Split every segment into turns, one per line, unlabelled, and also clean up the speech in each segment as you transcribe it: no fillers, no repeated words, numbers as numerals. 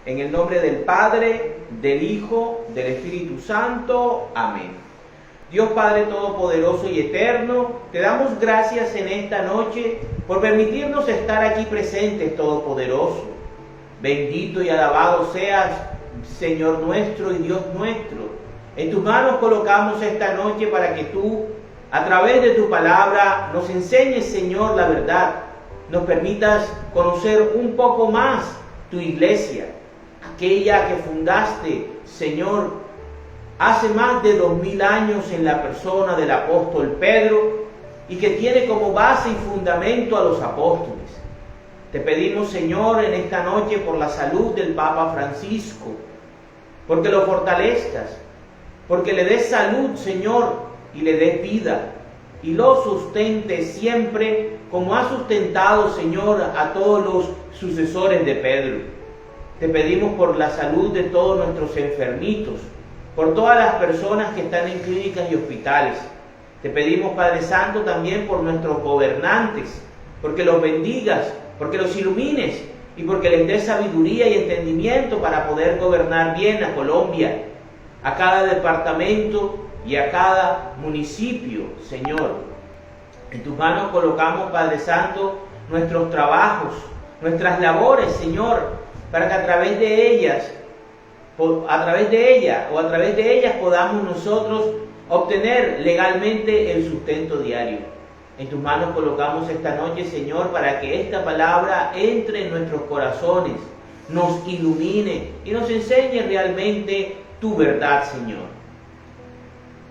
En el nombre del Padre, del Hijo, del Espíritu Santo. Amén. Dios Padre Todopoderoso y Eterno, te damos gracias en esta noche por permitirnos estar aquí presentes, Todopoderoso. Bendito y alabado seas, Señor nuestro y Dios nuestro. En tus manos colocamos esta noche para que tú, a través de tu palabra, nos enseñes, Señor, la verdad. Nos permitas conocer un poco más tu iglesia, aquella que fundaste, Señor, hace más de 2000 años en la persona del apóstol Pedro y que tiene como base y fundamento a los apóstoles. Te pedimos, Señor, en esta noche por la salud del Papa Francisco, porque lo fortalezcas, porque le des salud, Señor, y le des vida, y lo sustentes siempre como ha sustentado, Señor, a todos los sucesores de Pedro. Te pedimos por la salud de todos nuestros enfermitos, por todas las personas que están en clínicas y hospitales. Te pedimos, Padre Santo, también por nuestros gobernantes, porque los bendigas, porque los ilumines y porque les des sabiduría y entendimiento para poder gobernar bien a Colombia, a cada departamento y a cada municipio, Señor. En tus manos colocamos, Padre Santo, nuestros trabajos, nuestras labores, Señor, para que a través de ellas podamos nosotros obtener legalmente el sustento diario. En tus manos colocamos esta noche, Señor, para que esta palabra entre en nuestros corazones, nos ilumine y nos enseñe realmente tu verdad, Señor.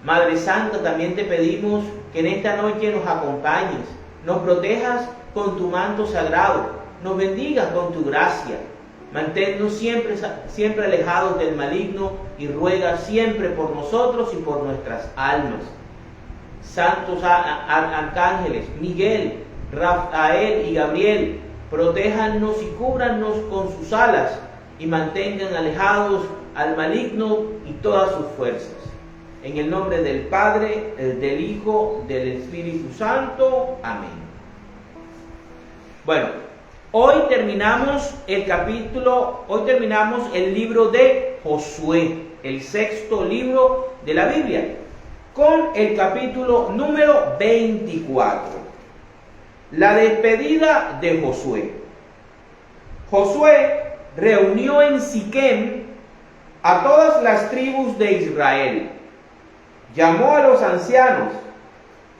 Madre Santa, también te pedimos que en esta noche nos acompañes, nos protejas con tu manto sagrado, nos bendigas con tu gracia. Manténnos siempre alejados del maligno y ruega siempre por nosotros y por nuestras almas. Santos arcángeles, Miguel, Rafael y Gabriel, protéjannos y cúbrannos con sus alas y mantengan alejados al maligno y todas sus fuerzas. En el nombre del Padre, del Hijo, del Espíritu Santo. Amén. Bueno, hoy terminamos el libro de Josué, el sexto libro de la Biblia, con el capítulo número 24. La despedida de Josué. Josué reunió en Siquem a todas las tribus de Israel. Llamó a los ancianos,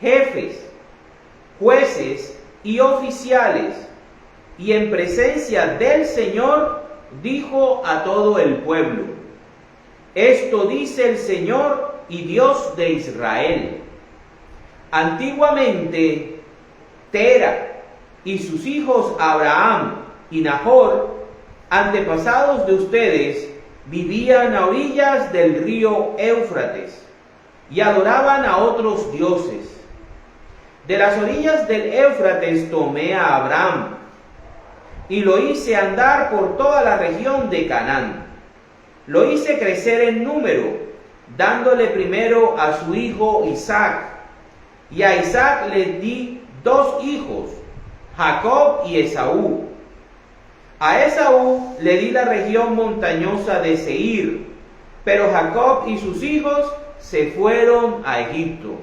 jefes, jueces y oficiales, y en presencia del Señor dijo a todo el pueblo: esto dice el Señor y Dios de Israel. Antiguamente, Tera y sus hijos Abraham y Nahor, antepasados de ustedes, vivían a orillas del río Éufrates y adoraban a otros dioses. De las orillas del Éufrates tomé a Abraham y lo hice andar por toda la región de Canaán. Lo hice crecer en número, dándole primero a su hijo Isaac. Y a Isaac le di 2 hijos, Jacob y Esaú. A Esaú le di la región montañosa de Seir, pero Jacob y sus hijos se fueron a Egipto.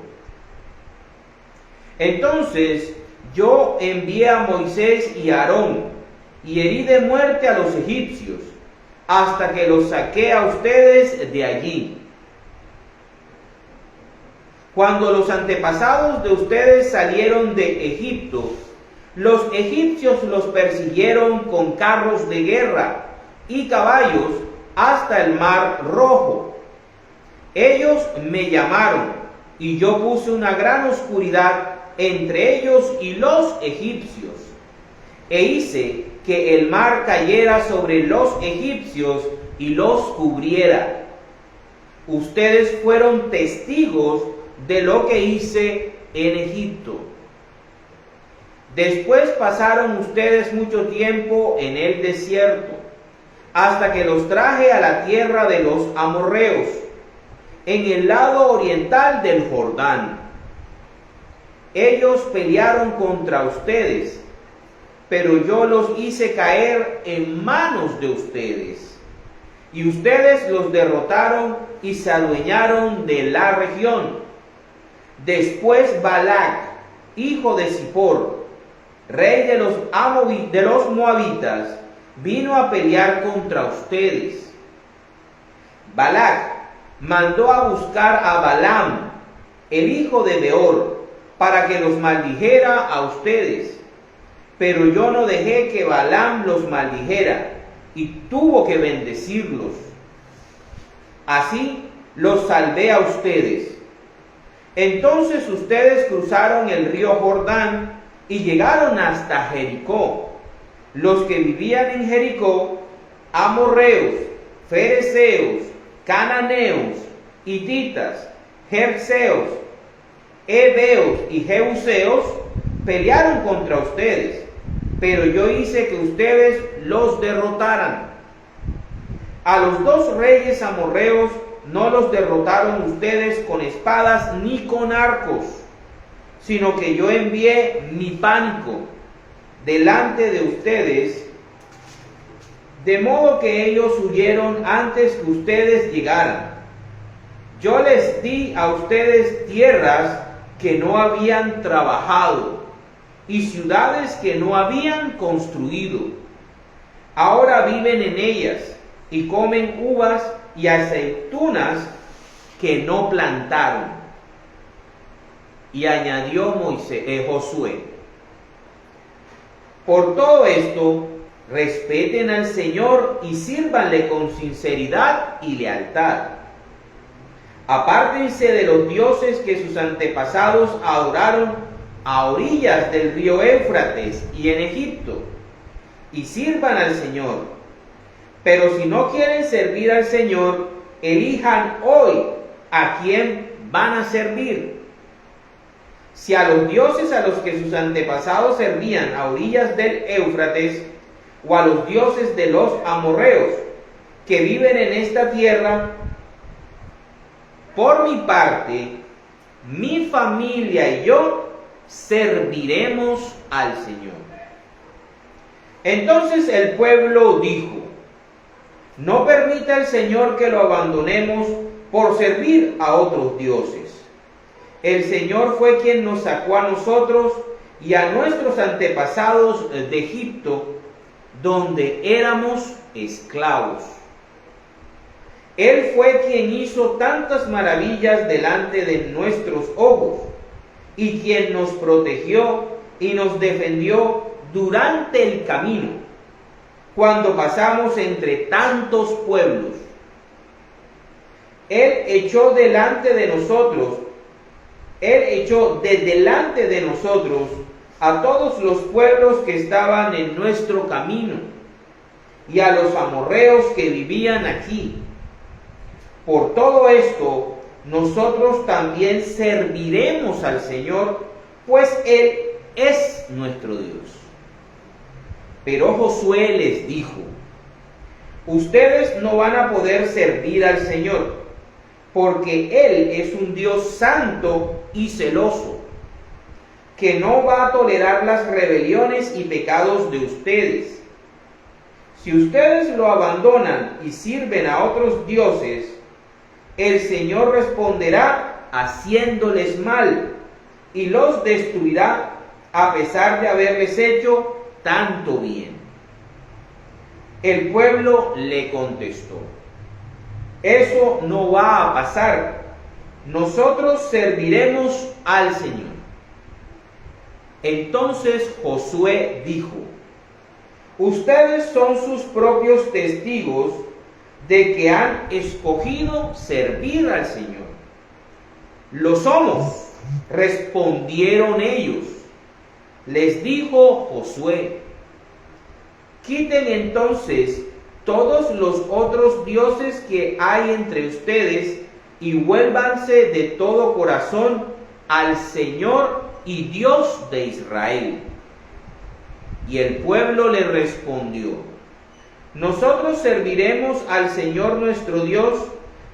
Entonces yo envié a Moisés y a Aarón, y herí de muerte a los egipcios, hasta que los saqué a ustedes de allí. Cuando los antepasados de ustedes salieron de Egipto, los egipcios los persiguieron con carros de guerra y caballos hasta el Mar Rojo. Ellos me llamaron, y yo puse una gran oscuridad entre ellos y los egipcios, e hice que el mar cayera sobre los egipcios y los cubriera. ustedes fueron testigos de lo que hice en Egipto. Después pasaron ustedes mucho tiempo en el desierto, hasta que los traje a la tierra de los amorreos, en el lado oriental del Jordán. Ellos pelearon contra ustedes, pero yo los hice caer en manos de ustedes, y ustedes los derrotaron y se adueñaron de la región. Después Balac, hijo de Zippor, rey de los moabitas, vino a pelear contra ustedes. Balac mandó a buscar a Balaam, el hijo de Beor, para que los maldijera a ustedes. Pero yo no dejé que Balaam los maldijera, y tuvo que bendecirlos. Así los salvé a ustedes. Entonces ustedes cruzaron el río Jordán y llegaron hasta Jericó. Los que vivían en Jericó, amorreos, fereceos, cananeos, hititas, jerseos, heveos y jebuseos, pelearon contra ustedes, pero yo hice que ustedes los derrotaran. A los 2 reyes amorreos no los derrotaron ustedes con espadas ni con arcos, sino que yo envié mi pánico delante de ustedes, de modo que ellos huyeron antes que ustedes llegaran. Yo les di a ustedes tierras que no habían trabajado y ciudades que no habían construido. Ahora viven en ellas y comen uvas y aceitunas que no plantaron. Y añadió Josué: por todo esto, respeten al Señor y sírvanle con sinceridad y lealtad. Apártense de los dioses que sus antepasados adoraron a orillas del río Éufrates y en Egipto, y sirvan al Señor. Pero si no quieren servir al Señor, elijan hoy a quién van a servir. Si a los dioses a los que sus antepasados servían a orillas del Éufrates, o a los dioses de los amorreos que viven en esta tierra, por mi parte, mi familia y yo serviremos al Señor. Entonces el pueblo dijo: no permita el Señor que lo abandonemos por servir a otros dioses. El Señor fue quien nos sacó a nosotros y a nuestros antepasados de Egipto, donde éramos esclavos. Él fue quien hizo tantas maravillas delante de nuestros ojos, y quien nos protegió y nos defendió durante el camino, cuando pasamos entre tantos pueblos. Él echó de delante de nosotros a todos los pueblos que estaban en nuestro camino, y a los amorreos que vivían aquí. Por todo esto, nosotros también serviremos al Señor, pues Él es nuestro Dios. Pero Josué les dijo: ustedes no van a poder servir al Señor, porque Él es un Dios santo y celoso, que no va a tolerar las rebeliones y pecados de ustedes. Si ustedes lo abandonan y sirven a otros dioses, el Señor responderá haciéndoles mal y los destruirá, a pesar de haberles hecho tanto bien. El pueblo le contestó: eso no va a pasar. Nosotros serviremos al Señor. Entonces Josué dijo: ustedes son sus propios testigos de que han escogido servir al Señor. Lo somos, respondieron ellos. Les dijo Josué: quiten entonces todos los otros dioses que hay entre ustedes y vuélvanse de todo corazón al Señor y Dios de Israel. Y el pueblo le respondió: nosotros serviremos al Señor nuestro Dios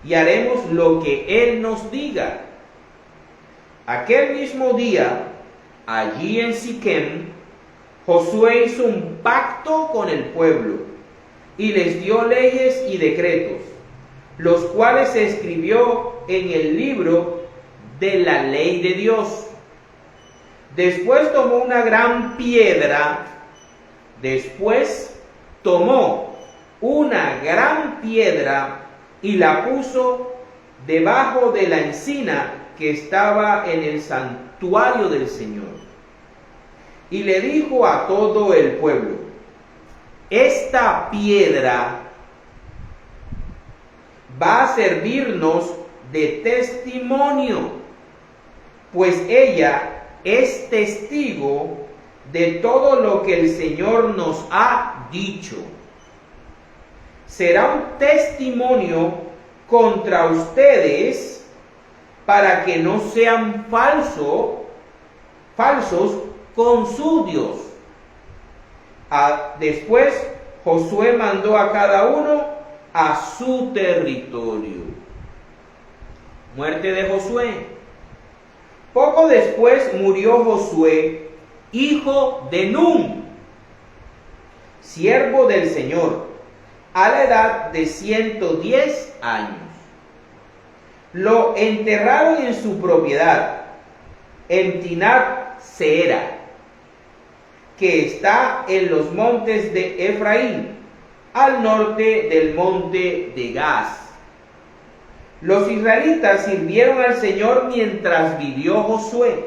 y haremos lo que Él nos diga. Aquel mismo día, allí en Siquem, Josué hizo un pacto con el pueblo y les dio leyes y decretos, los cuales se escribió en el libro de la ley de Dios. Después tomó una gran piedra, y la puso debajo de la encina que estaba en el santuario del Señor. Y le dijo a todo el pueblo: esta piedra va a servirnos de testimonio, pues ella es testigo de todo lo que el Señor nos ha dicho. Será un testimonio contra ustedes para que no sean falsos con su Dios. Después Josué mandó a cada uno a su territorio. Muerte de Josué. Poco después murió Josué, hijo de Nun, siervo del Señor, a la edad de 110 años. Lo enterraron en su propiedad, en Timnat Seera, que está en los montes de Efraín, al norte del monte de Gaz. Los israelitas sirvieron al Señor mientras vivió Josué,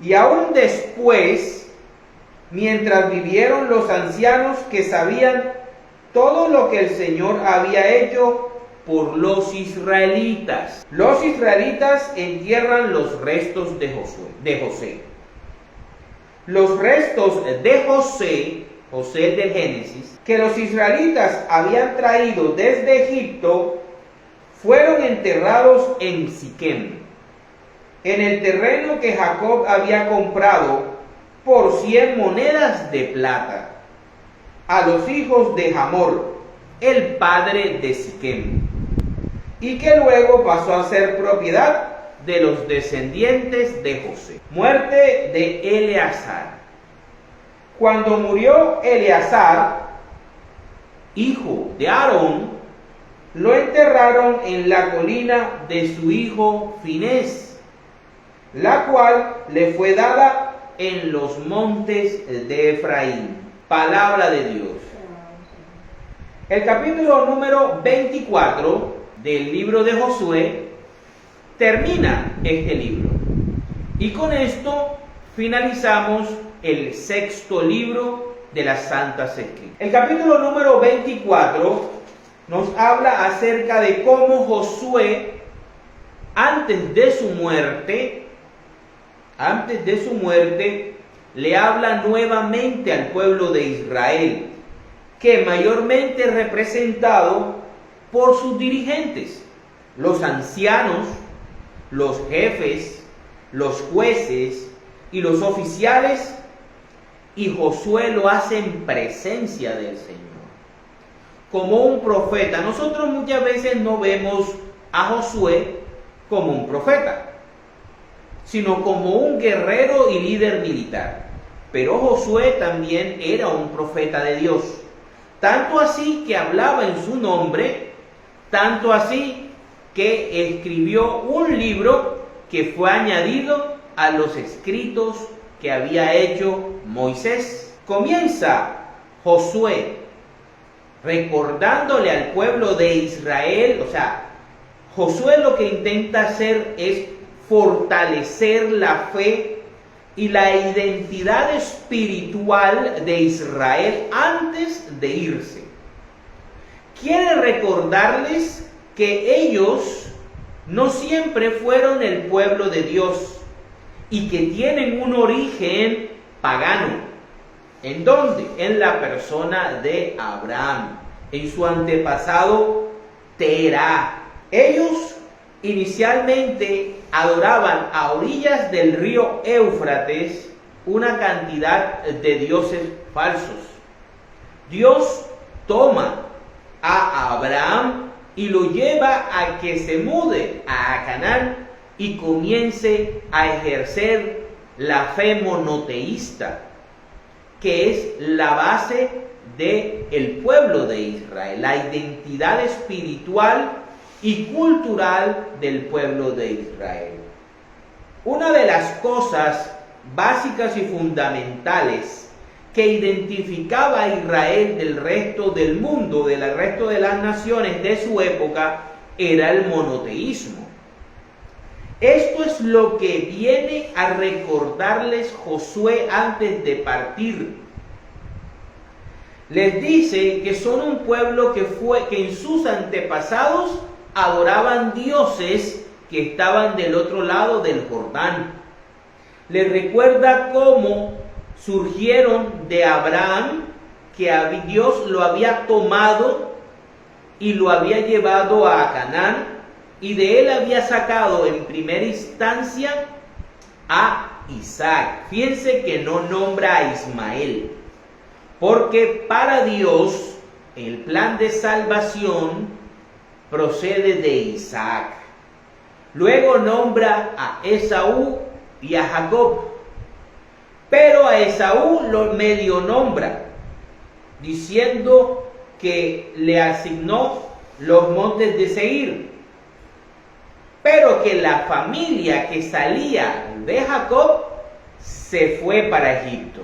y aún después, mientras vivieron los ancianos que sabían todo lo que el Señor había hecho por los israelitas. Los israelitas entierran los restos de José. Los restos de José del Génesis, que los israelitas habían traído desde Egipto, fueron enterrados en Siquem, en el terreno que Jacob había comprado por 100 monedas de plata, a los hijos de Hamor, el padre de Siquem, y que luego pasó a ser propiedad de los descendientes de José. Muerte de Eleazar. Cuando murió Eleazar, hijo de Aarón, lo enterraron en la colina de su hijo Finés, la cual le fue dada en los montes de Efraín. Palabra de Dios. El capítulo número 24 del libro de Josué termina este libro. Y con esto finalizamos el sexto libro de las Santas Escrituras. El capítulo número 24 nos habla acerca de cómo Josué, antes de su muerte, le habla nuevamente al pueblo de Israel, que mayormente es representado por sus dirigentes, los ancianos, los jefes, los jueces y los oficiales, y Josué lo hace en presencia del Señor, como un profeta. Nosotros muchas veces no vemos a Josué como un profeta, sino como un guerrero y líder militar. Pero Josué también era un profeta de Dios, tanto así que hablaba en su nombre, tanto así que escribió un libro que fue añadido a los escritos que había hecho Moisés. Comienza Josué recordándole al pueblo de Israel, Josué lo que intenta hacer es fortalecer la fe y la identidad espiritual de Israel antes de irse. Quiere recordarles que ellos no siempre fueron el pueblo de Dios y que tienen un origen pagano. ¿En dónde? En la persona de Abraham, en su antepasado Terah. Ellos inicialmente adoraban a orillas del río Éufrates una cantidad de dioses falsos. Dios toma a Abraham y lo lleva a que se mude a Canaán y comience a ejercer la fe monoteísta, que es la base del pueblo de Israel, la identidad espiritual y cultural del pueblo de Israel. Una de las cosas básicas y fundamentales que identificaba a Israel del resto del mundo, del resto de las naciones de su época, era el monoteísmo. Esto es lo que viene a recordarles Josué antes de partir. Les dice que son un pueblo que en sus antepasados adoraban dioses que estaban del otro lado del Jordán. Les recuerda cómo surgieron de Abraham, que Dios lo había tomado y lo había llevado a Canaán, y de él había sacado en primera instancia a Isaac. Fíjense que no nombra a Ismael, porque para Dios el plan de salvación procede de Isaac. Luego nombra a Esaú y a Jacob, pero a Esaú lo medio nombra, diciendo que le asignó los montes de Seir, pero que la familia que salía de Jacob se fue para Egipto.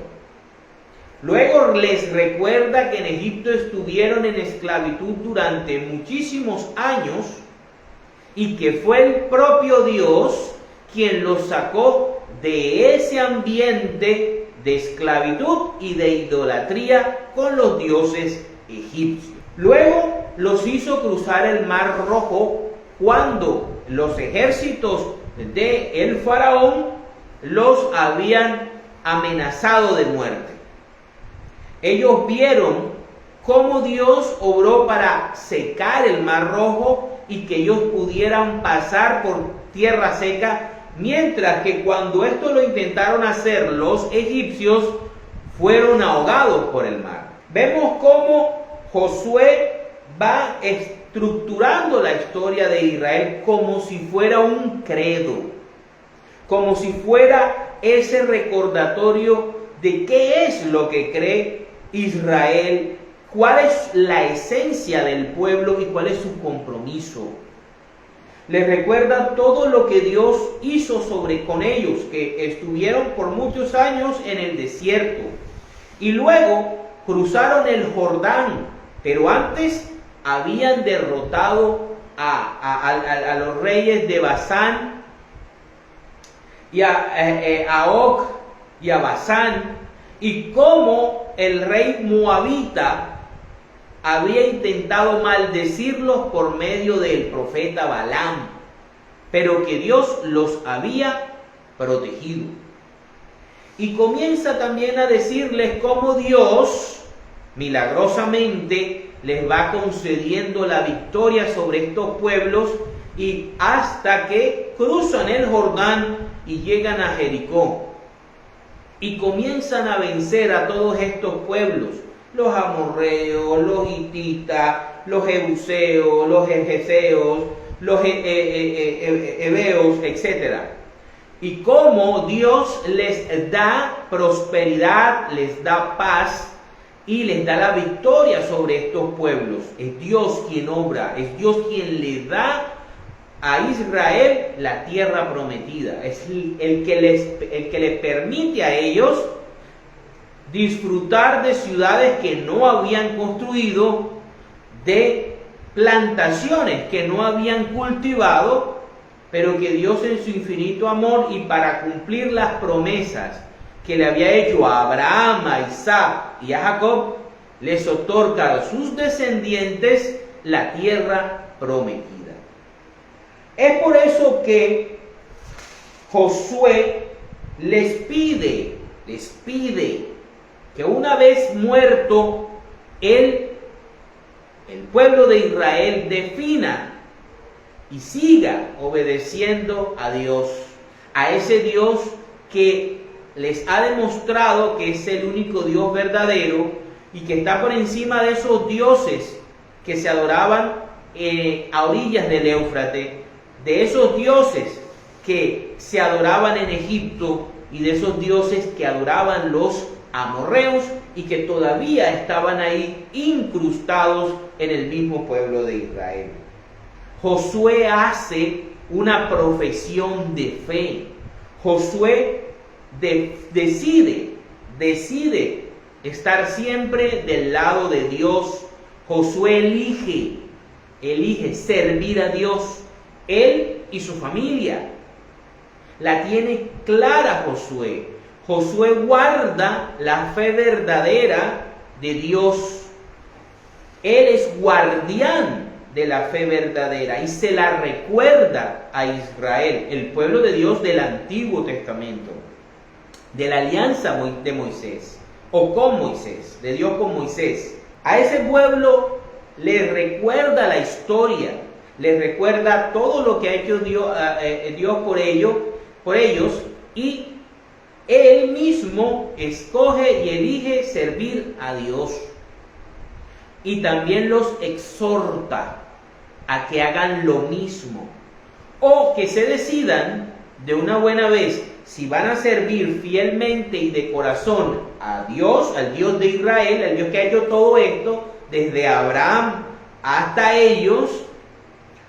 Luego les recuerda que en Egipto estuvieron en esclavitud durante muchísimos años y que fue el propio Dios quien los sacó de ese ambiente de esclavitud y de idolatría con los dioses egipcios. Luego los hizo cruzar el Mar Rojo cuando los ejércitos del faraón los habían amenazado de muerte. Ellos vieron cómo Dios obró para secar el Mar Rojo y que ellos pudieran pasar por tierra seca, mientras que cuando esto lo intentaron hacer los egipcios, fueron ahogados por el mar. Vemos cómo Josué va estructurando la historia de Israel como si fuera un credo, como si fuera ese recordatorio de qué es lo que cree Israel, cuál es la esencia del pueblo y cuál es su compromiso. Les recuerda todo lo que Dios hizo con ellos, que estuvieron por muchos años en el desierto y luego cruzaron el Jordán, pero antes habían derrotado a los reyes de Basán y a Og y a Basán, y cómo el rey moabita había intentado maldecirlos por medio del profeta Balaam, pero que Dios los había protegido. Y comienza también a decirles cómo Dios milagrosamente les va concediendo la victoria sobre estos pueblos, y hasta que cruzan el Jordán y llegan a Jericó y comienzan a vencer a todos estos pueblos: los amorreos, los hititas, los jebuseos, los gergeseos, los heveos, etc. Y cómo Dios les da prosperidad, les da paz y les da la victoria sobre estos pueblos. Es Dios quien obra, es Dios quien le da a Israel la tierra prometida. Es el que les permite a ellos disfrutar de ciudades que no habían construido, de plantaciones que no habían cultivado, pero que Dios en su infinito amor y para cumplir las promesas que le había hecho a Abraham, a Isaac y a Jacob, les otorga a sus descendientes la tierra prometida. Es por eso que Josué les pide que una vez muerto el pueblo de Israel defina y siga obedeciendo a Dios, a ese Dios que les ha demostrado que es el único Dios verdadero y que está por encima de esos dioses que se adoraban a orillas del Éufrates, de esos dioses que se adoraban en Egipto y de esos dioses que adoraban los amorreos y que todavía estaban ahí incrustados en el mismo pueblo de Israel. Josué hace una profesión de fe. Josué decide estar siempre del lado de Dios. Josué elige servir a Dios, él y su familia. La tiene clara Josué. Josué guarda la fe verdadera de Dios. Él es guardián de la fe verdadera y se la recuerda a Israel, el pueblo de Dios del Antiguo Testamento, de la alianza de Moisés, o con Moisés, de Dios con Moisés. A ese pueblo le recuerda la historia, le recuerda todo lo que ha hecho Dios por ellos, y él mismo escoge y elige servir a Dios. Y también los exhorta a que hagan lo mismo, o que se decidan de una buena vez si van a servir fielmente y de corazón a Dios, al Dios de Israel, al Dios que ha hecho todo esto, desde Abraham hasta ellos,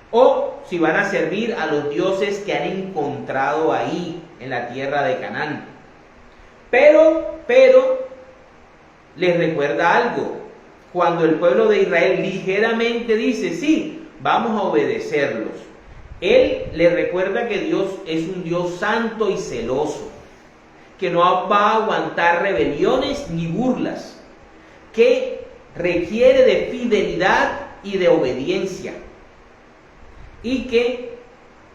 o si van a servir a los dioses que han encontrado ahí en la tierra de Canaán. Pero les recuerda algo. Cuando el pueblo de Israel ligeramente dice, sí, vamos a obedecerlos, él le recuerda que Dios es un Dios santo y celoso, que no va a aguantar rebeliones ni burlas, que requiere de fidelidad y de obediencia, y que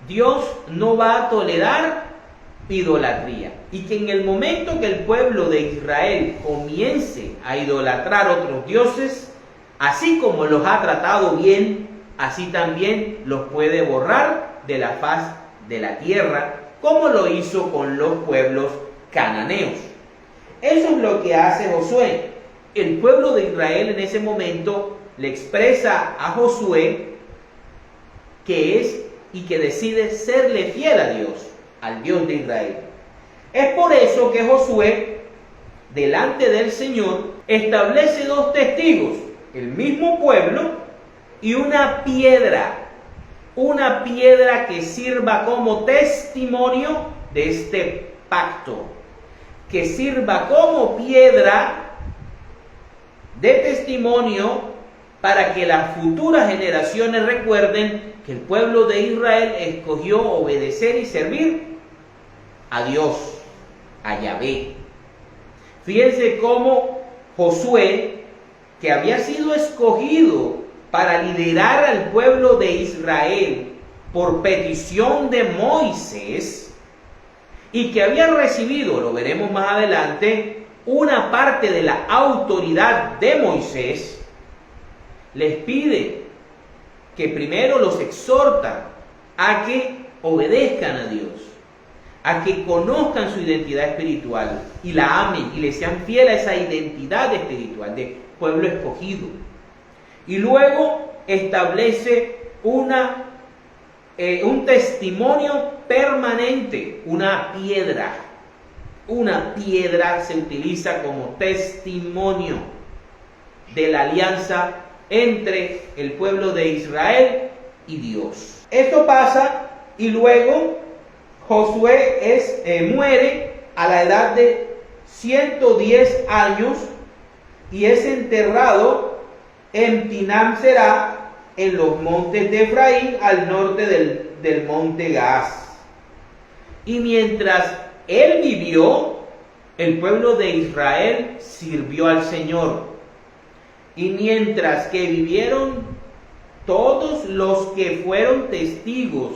Dios no va a tolerar idolatría, y que en el momento que el pueblo de Israel comience a idolatrar otros dioses, así como los ha tratado bien, así también los puede borrar de la faz de la tierra, como lo hizo con los pueblos cananeos. Eso es lo que hace Josué. El pueblo de Israel en ese momento le expresa a Josué que es y que decide serle fiel a Dios, al Dios de Israel. Es por eso que Josué, delante del Señor, establece dos testigos, el mismo pueblo y una piedra que sirva como testimonio de este pacto, que sirva como piedra de testimonio para que las futuras generaciones recuerden que el pueblo de Israel escogió obedecer y servir a Dios, a Yahvé. Fíjense cómo Josué, que había sido escogido para liderar al pueblo de Israel por petición de Moisés, y que había recibido, lo veremos más adelante, una parte de la autoridad de Moisés, les pide que primero los exhorta a que obedezcan a Dios, a que conozcan su identidad espiritual y la amen y le sean fieles a esa identidad espiritual de pueblo escogido. Y luego establece un testimonio permanente, una piedra. Una piedra se utiliza como testimonio de la alianza entre el pueblo de Israel y Dios. Esto pasa y luego Josué muere a la edad de 110 años y es enterrado en Timnat Será, en los montes de Efraín, al norte del monte Gaas. Y mientras él vivió, el pueblo de Israel sirvió al Señor. Y mientras que vivieron todos los que fueron testigos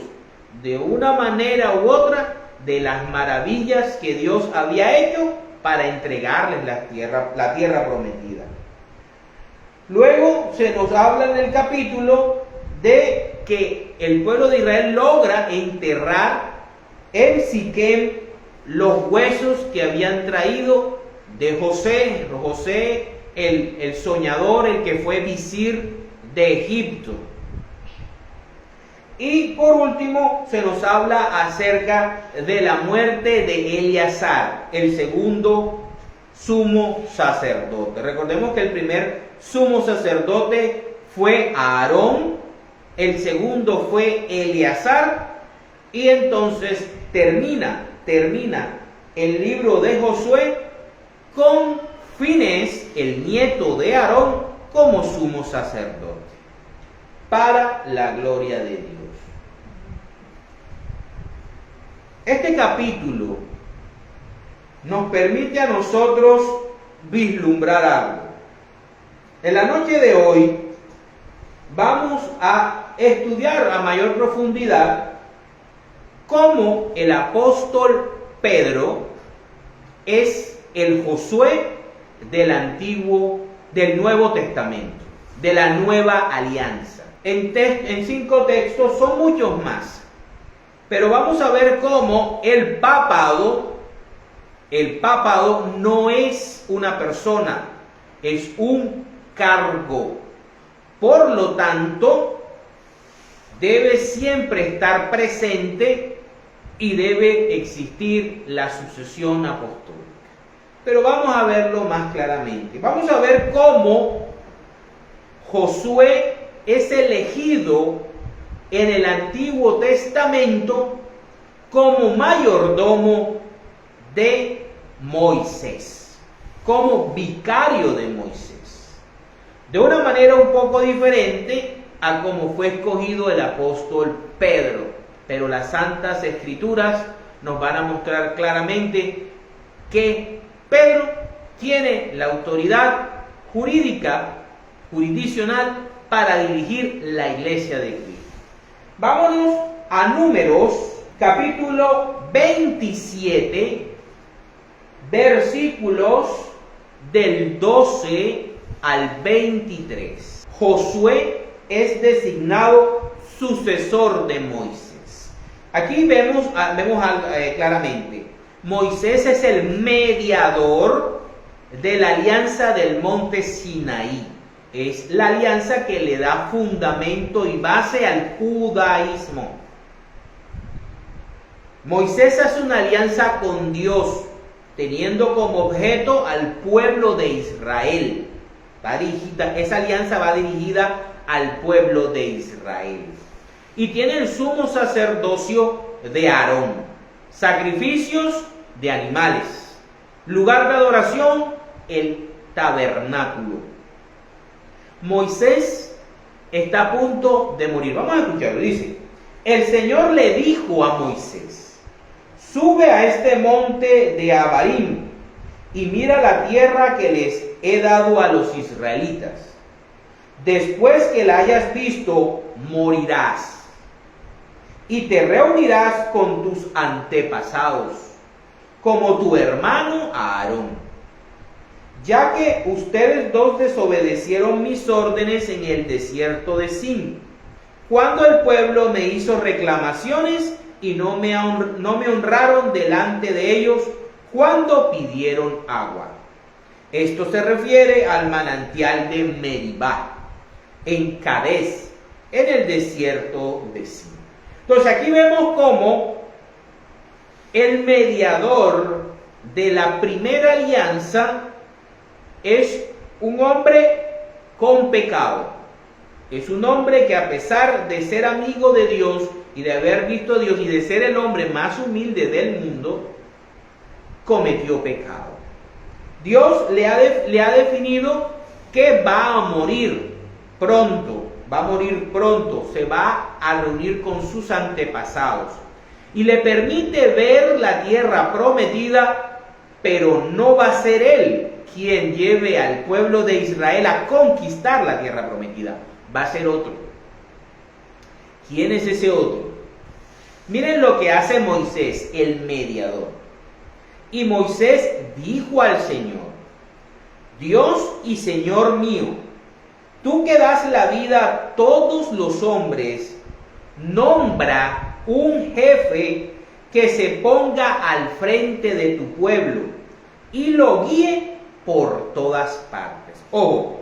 de una manera u otra de las maravillas que Dios había hecho para entregarles la tierra prometida. Luego se nos habla en el capítulo de que el pueblo de Israel logra enterrar en Siquem los huesos que habían traído de José, el soñador, el que fue visir de Egipto. Y por último se nos habla acerca de la muerte de Eleazar, el segundo sumo sacerdote. Recordemos que el primer sumo sacerdote fue Aarón, el segundo fue Eleazar, y entonces termina el libro de Josué con Finés, el nieto de Aarón, como sumo sacerdote, para la gloria de Dios. Este capítulo nos permite a nosotros vislumbrar algo. En la noche de hoy vamos a estudiar a mayor profundidad cómo el apóstol Pedro es el Josué del Nuevo Testamento, de la Nueva Alianza. En 5 textos, son muchos más, pero vamos a ver cómo el papado no es una persona, es un cargo. Por lo tanto, debe siempre estar presente y debe existir la sucesión apostólica. Pero vamos a verlo más claramente. Vamos a ver cómo Josué es elegido en el Antiguo Testamento como mayordomo de Moisés, como vicario de Moisés, de una manera un poco diferente a como fue escogido el apóstol Pedro. Pero las Santas Escrituras nos van a mostrar claramente que Pedro tiene la autoridad jurisdiccional para dirigir la iglesia de Cristo. Vámonos a Números, capítulo 27, versículos del 12 al 23. Josué es designado sucesor de Moisés. Aquí vemos claramente, Moisés es el mediador de la alianza del monte Sinaí. Es la alianza que le da fundamento y base al judaísmo. Moisés hace una alianza con Dios, teniendo como objeto al pueblo de Israel. Esa alianza va dirigida al pueblo de Israel. Y tiene el sumo sacerdocio de Aarón, sacrificios de animales, lugar de adoración, el tabernáculo. Moisés está a punto de morir. Vamos a escucharlo. Dice: el Señor le dijo a Moisés: sube a este monte de Abarim y mira la tierra que les he dado a los israelitas. Después que la hayas visto, morirás y te reunirás con tus antepasados, como tu hermano Aarón, ya que ustedes dos desobedecieron mis órdenes en el desierto de Sin, cuando el pueblo me hizo reclamaciones y no me honraron delante de ellos cuando pidieron agua. Esto se refiere al manantial de Meribá, en Cadés, en el desierto de Sin. Entonces aquí vemos cómo el mediador de la primera alianza es un hombre con pecado. Es un hombre que, a pesar de ser amigo de Dios y de haber visto a Dios y de ser el hombre más humilde del mundo, cometió pecado. Dios le ha definido que va a morir pronto, se va a reunir con sus antepasados y le permite ver la tierra prometida, pero no va a ser él quien lleve al pueblo de Israel a conquistar la tierra prometida, va a ser otro. ¿Quién es ese otro? Miren lo que hace Moisés, el mediador. Y Moisés dijo al Señor: Dios y Señor mío, tú que das la vida a todos los hombres nombra un jefe que se ponga al frente de tu pueblo y lo guíe por todas partes. Ojo,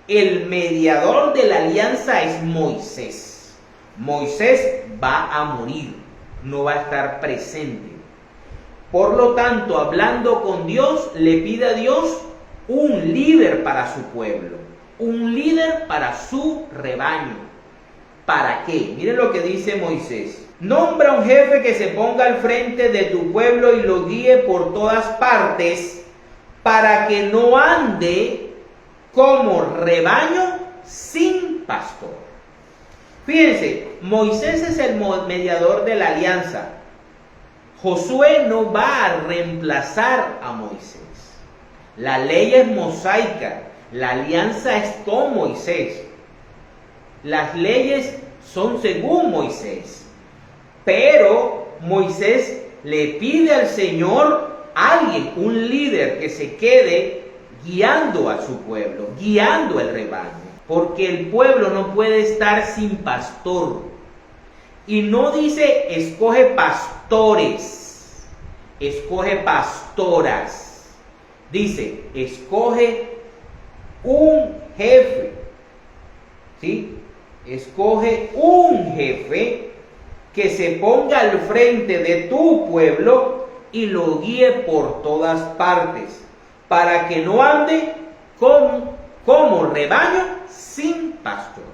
el mediador de la alianza es Moisés. Moisés va a morir, no va a estar presente. Por lo tanto, hablando con Dios, le pide a Dios un líder para su pueblo, un líder para su rebaño. ¿Para qué? Miren lo que dice Moisés. Nombra un jefe que se ponga al frente de tu pueblo y lo guíe por todas partes, para que no ande como rebaño sin pastor. Fíjense, Moisés es el mediador de la alianza. Josué no va a reemplazar a Moisés. La ley es mosaica, la alianza es con Moisés. Las leyes son según Moisés. Pero Moisés le pide al Señor alguien, un líder que se quede guiando a su pueblo, guiando el rebaño. Porque el pueblo no puede estar sin pastor. Y no dice escoge pastores, escoge pastoras. Dice escoge un jefe. ¿Sí? Escoge un jefe que se ponga al frente de tu pueblo y lo guíe por todas partes, para que no ande como rebaño sin pastor.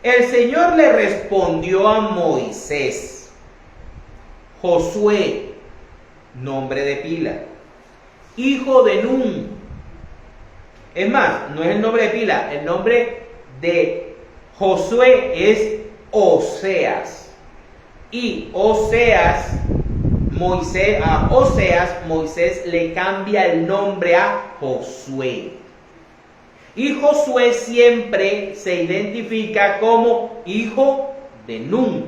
El Señor le respondió a Moisés: Josué, nombre de pila, hijo de Nun. Es más, no es el nombre de pila, el nombre de Josué es Oseas. Y Moisés le cambia el nombre a Josué. Y Josué siempre se identifica como hijo de Nun.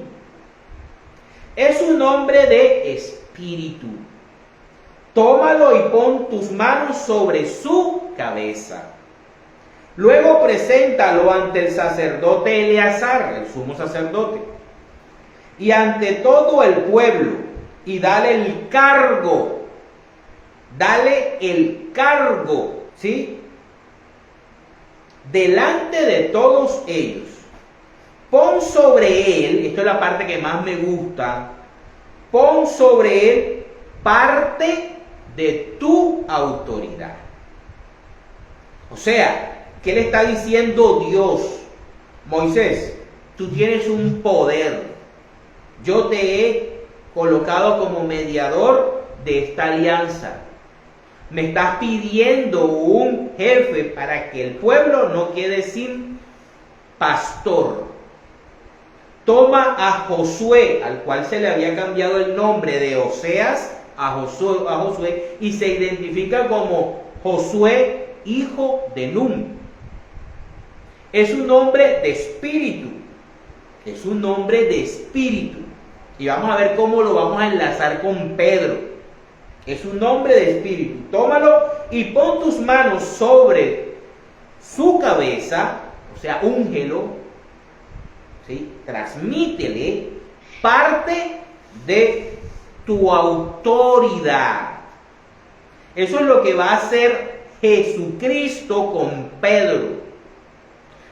Es un nombre de espíritu. Tómalo y pon tus manos sobre su cabeza. Luego preséntalo ante el sacerdote Eleazar, el sumo sacerdote, y ante todo el pueblo, y dale el cargo, ¿sí? Delante de todos ellos. Pon sobre él, esto es la parte que más me gusta, pon sobre él parte de tu autoridad. O sea, ¿qué le está diciendo Dios? Moisés, tú tienes un poder. Yo te he colocado como mediador de esta alianza. Me estás pidiendo un jefe para que el pueblo no quede sin pastor. Toma a Josué, al cual se le había cambiado el nombre de Oseas a Josué, y se identifica como Josué, hijo de Nun. Es un nombre de espíritu. Es un nombre de espíritu. Y vamos a ver cómo lo vamos a enlazar con Pedro. Es un nombre de espíritu. Tómalo y pon tus manos sobre su cabeza, o sea, úngelo, ¿sí? Transmítele parte de tu autoridad. Eso es lo que va a hacer Jesucristo con Pedro.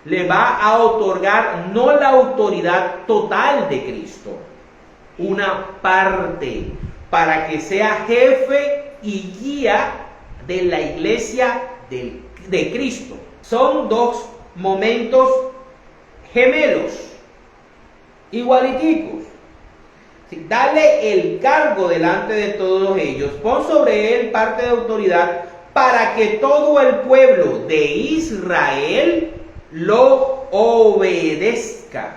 Le va a otorgar no la autoridad total de Cristo, una parte, para que sea jefe y guía de la iglesia de Cristo. Son dos momentos gemelos, igualiticos. Sí, dale el cargo delante de todos ellos, pon sobre él parte de autoridad para que todo el pueblo de Israel lo obedezca.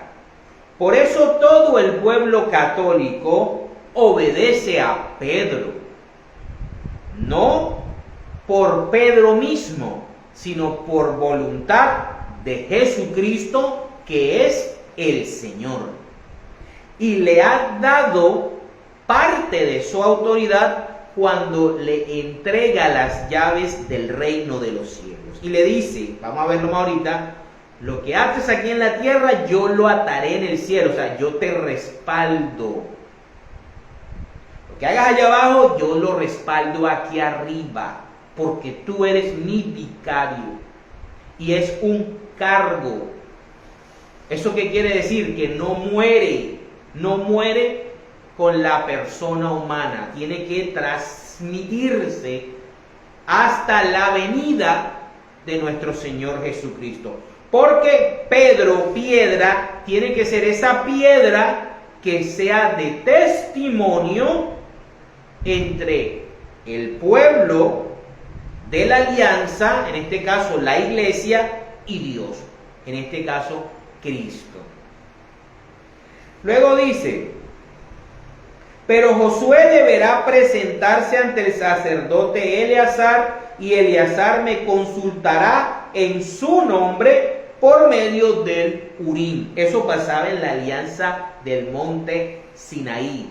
Por eso todo el pueblo católico obedece a Pedro, no por Pedro mismo, sino por voluntad de Jesucristo, que es el Señor. Y le ha dado parte de su autoridad cuando le entrega las llaves del reino de los cielos. Y le dice, vamos a verlo más ahorita, lo que haces aquí en la tierra, yo lo ataré en el cielo. O sea, yo te respaldo. Lo que hagas allá abajo, yo lo respaldo aquí arriba. Porque tú eres mi vicario. Y es un cargo. ¿Eso qué quiere decir? Que no muere. No muere con la persona humana. Tiene que transmitirse hasta la venida de nuestro Señor Jesucristo. Porque Pedro, piedra, tiene que ser esa piedra que sea de testimonio entre el pueblo de la alianza, en este caso la iglesia, y Dios, en este caso Cristo. Luego dice, pero Josué deberá presentarse ante el sacerdote Eleazar, y Eleazar me consultará en su nombre por medio del Urim. Eso pasaba en la alianza del monte Sinaí.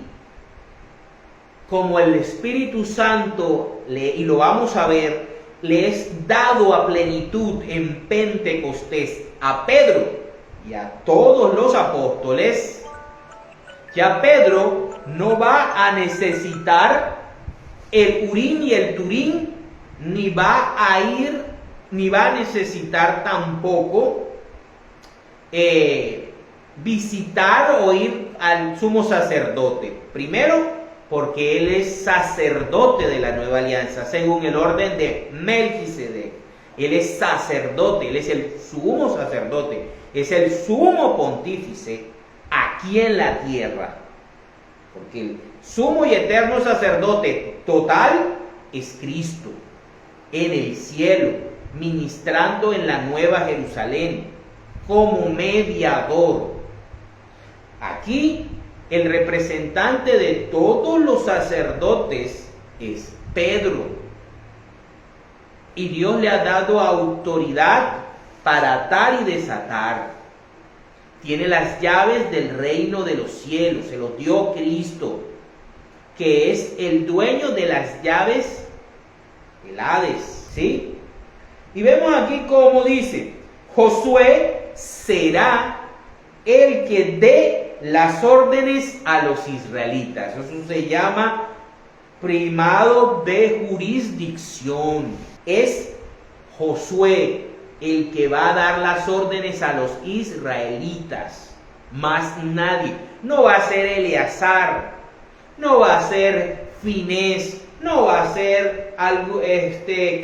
Como el Espíritu Santo, y lo vamos a ver, le es dado a plenitud en Pentecostés a Pedro y a todos los apóstoles, ya Pedro no va a necesitar el Urim y el Turim, ni va a necesitar tampoco visitar o ir al sumo sacerdote. Primero, porque él es sacerdote de la nueva alianza, según el orden de Melquisedec. Él es sacerdote, él es el sumo sacerdote, es el sumo pontífice aquí en la tierra. Porque el sumo y eterno sacerdote total es Cristo, en el cielo, ministrando en la nueva Jerusalén, como mediador. Aquí el representante de todos los sacerdotes es Pedro. Y Dios le ha dado autoridad para atar y desatar. Tiene las llaves del reino de los cielos, se los dio Cristo, que es el dueño de las llaves del Hades, ¿sí? Y vemos aquí cómo dice, Josué será el que dé las órdenes a los israelitas. Eso se llama primado de jurisdicción. Es Josué el que va a dar las órdenes a los israelitas, más nadie. No va a ser Eleazar, no va a ser Finés, no va a ser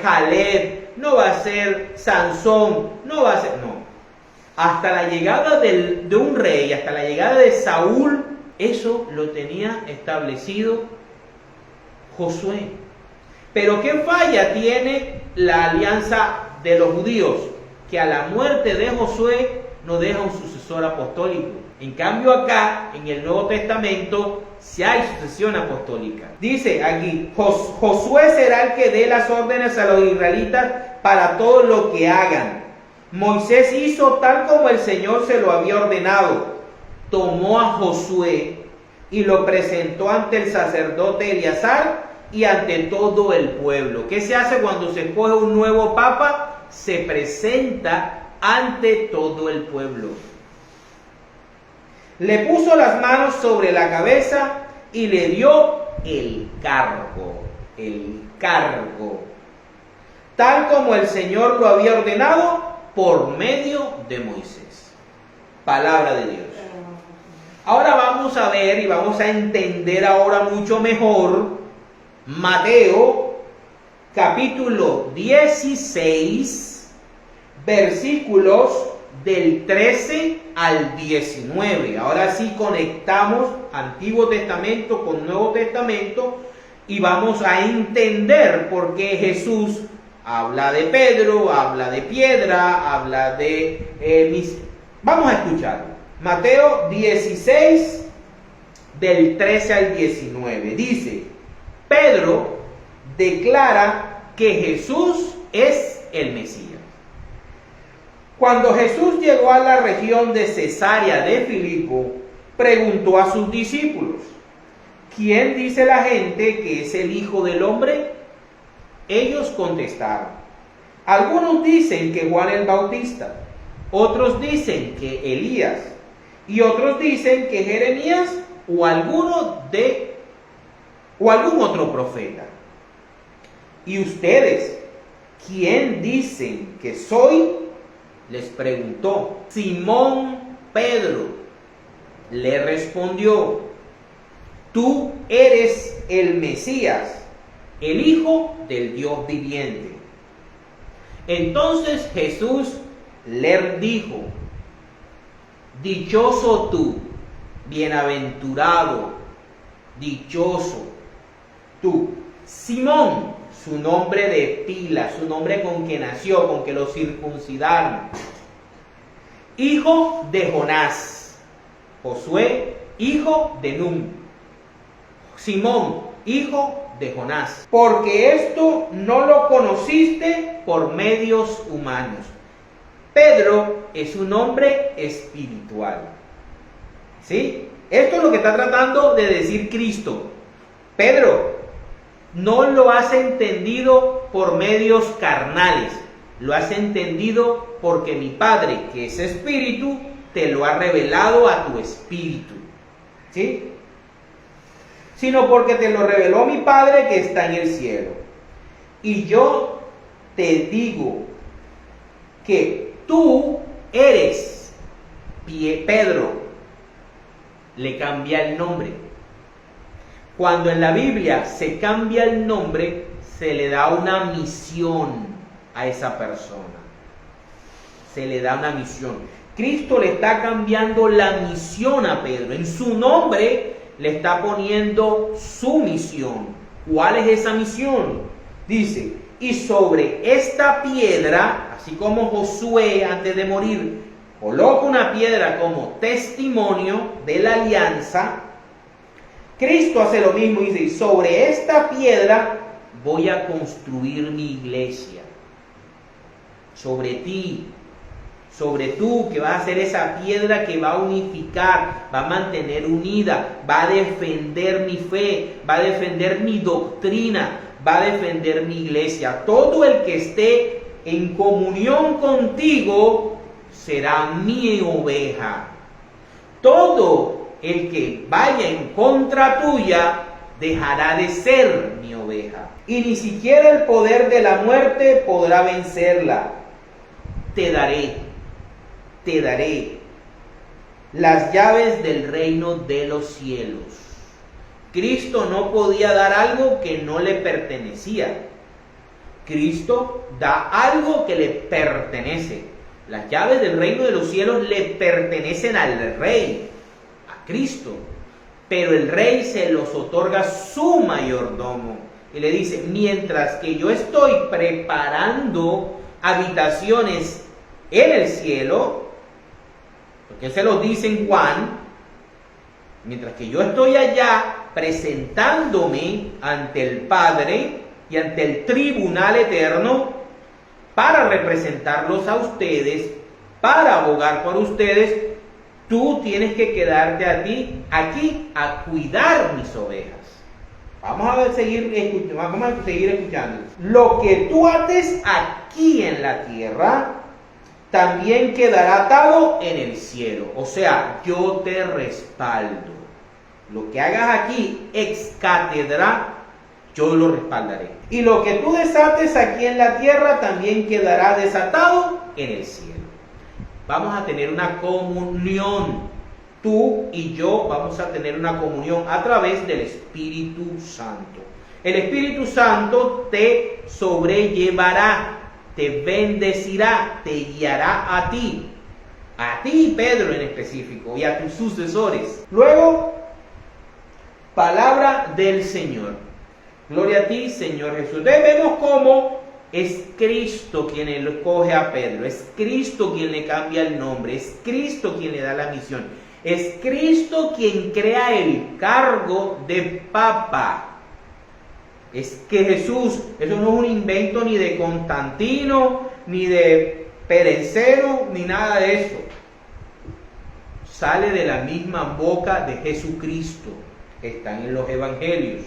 Caleb, no va a ser Sansón, no va a ser, no. Hasta la llegada de un rey, hasta la llegada de Saúl, eso lo tenía establecido Josué. Pero ¿qué falla tiene la alianza de los judíos? Que a la muerte de Josué no deja un sucesor apostólico. En cambio acá, en el Nuevo Testamento, sí hay sucesión apostólica. Dice aquí, Josué será el que dé las órdenes a los israelitas para todo lo que hagan. Moisés hizo tal como el Señor se lo había ordenado. Tomó a Josué y lo presentó ante el sacerdote Eleazar y ante todo el pueblo. ¿Qué se hace cuando se escoge un nuevo papa? Se presenta ante todo el pueblo. Le puso las manos sobre la cabeza y le dio el cargo, tal como el Señor lo había ordenado por medio de Moisés. Palabra de Dios. Ahora vamos a ver y vamos a entender ahora mucho mejor Mateo capítulo 16, versículos del 13 al 19. Ahora sí conectamos Antiguo Testamento con Nuevo Testamento y vamos a entender por qué Jesús habla de Pedro, habla de piedra, habla de... Vamos a escuchar. Mateo 16, del 13 al 19. Dice, Pedro declara que Jesús es el Mesías. Cuando Jesús llegó a la región de Cesarea de Filipo, preguntó a sus discípulos, ¿quién dice la gente que es el Hijo del Hombre? Ellos contestaron, algunos dicen que Juan el Bautista, Otros dicen que Elías, y otros dicen que Jeremías o algún otro profeta. ¿Y ustedes, quién dicen que soy?, les preguntó. Simón Pedro le respondió: tú eres el Mesías, el Hijo del Dios viviente. Entonces Jesús le dijo: dichoso tú, bienaventurado, dichoso tú, Simón, su nombre de pila, su nombre con que nació, con que lo circuncidaron, hijo de Jonás. Josué, hijo de Nun. Simón, hijo de Jonás. Porque esto no lo conociste por medios humanos. Pedro es un hombre espiritual. ¿Sí? Esto es lo que está tratando de decir Cristo. Pedro, no lo has entendido por medios carnales, lo has entendido porque mi Padre, que es espíritu, te lo ha revelado a tu espíritu. ¿Sí? Sino porque te lo reveló mi Padre que está en el cielo. Y yo te digo que tú eres Pedro. Le cambia el nombre. Cuando en la Biblia se cambia el nombre, se le da una misión a esa persona. Se le da una misión. Cristo le está cambiando la misión a Pedro. En su nombre le está poniendo su misión. ¿Cuál es esa misión? Dice: y sobre esta piedra, así como Josué antes de morir coloca una piedra como testimonio de la alianza, Cristo hace lo mismo y dice: y sobre esta piedra voy a construir mi iglesia. Sobre ti, sobre tú, que vas a ser esa piedra que va a unificar, va a mantener unida, va a defender mi fe, va a defender mi doctrina, va a defender mi iglesia. Todo el que esté en comunión contigo será mi oveja. Todo el que vaya en contra tuya dejará de ser mi oveja. Y ni siquiera el poder de la muerte podrá vencerla. Te daré las llaves del reino de los cielos. Cristo no podía dar algo que no le pertenecía. Cristo da algo que le pertenece. Las llaves del reino de los cielos le pertenecen al Rey, a Cristo. Pero el Rey se los otorga su mayordomo. Y le dice: mientras que yo estoy preparando habitaciones en el cielo, porque se lo dice en Juan, mientras que yo estoy allá presentándome ante el Padre y ante el tribunal eterno para representarlos a ustedes, para abogar por ustedes, tú tienes que quedarte aquí a cuidar mis ovejas. Vamos a seguir escuchando. Lo que tú ates aquí en la tierra también quedará atado en el cielo. O sea, yo te respaldo. Lo que hagas aquí ex cátedra, yo lo respaldaré. Y lo que tú desates aquí en la tierra también quedará desatado en el cielo. Vamos a tener una comunión. Tú y yo vamos a tener una comunión a través del Espíritu Santo. El Espíritu Santo te sobrellevará, te bendecirá, te guiará a ti, Pedro en específico, y a tus sucesores. Luego, palabra del Señor. Gloria a ti, Señor Jesús. Vemos cómo es Cristo quien escoge a Pedro, es Cristo quien le cambia el nombre, es Cristo quien le da la misión. Es Cristo quien crea el cargo de Papa. Es que Jesús, eso no es un invento ni de Constantino, ni de Perencero, ni nada de eso. Sale de la misma boca de Jesucristo. Están en los evangelios.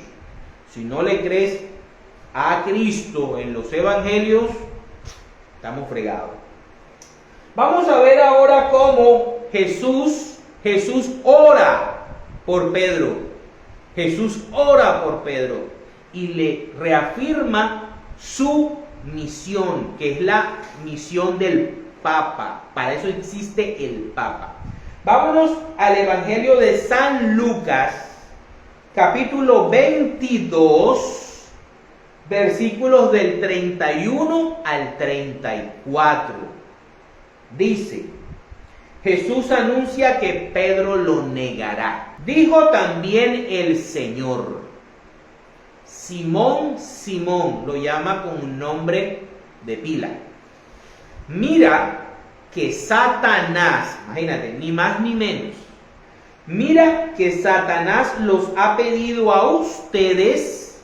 Si no le crees a Cristo en los evangelios, estamos fregados. Vamos a ver ahora cómo Jesús ora por Pedro. Jesús ora por Pedro y le reafirma su misión, que es la misión del Papa. Para eso existe el Papa. Vámonos al Evangelio de San Lucas, capítulo 22, versículos del 31 al 34. Dice: Jesús anuncia que Pedro lo negará. Dijo también el Señor: Simón, Simón, lo llama con un nombre de pila. Mira que Satanás, imagínate, ni más ni menos, mira que Satanás los ha pedido a ustedes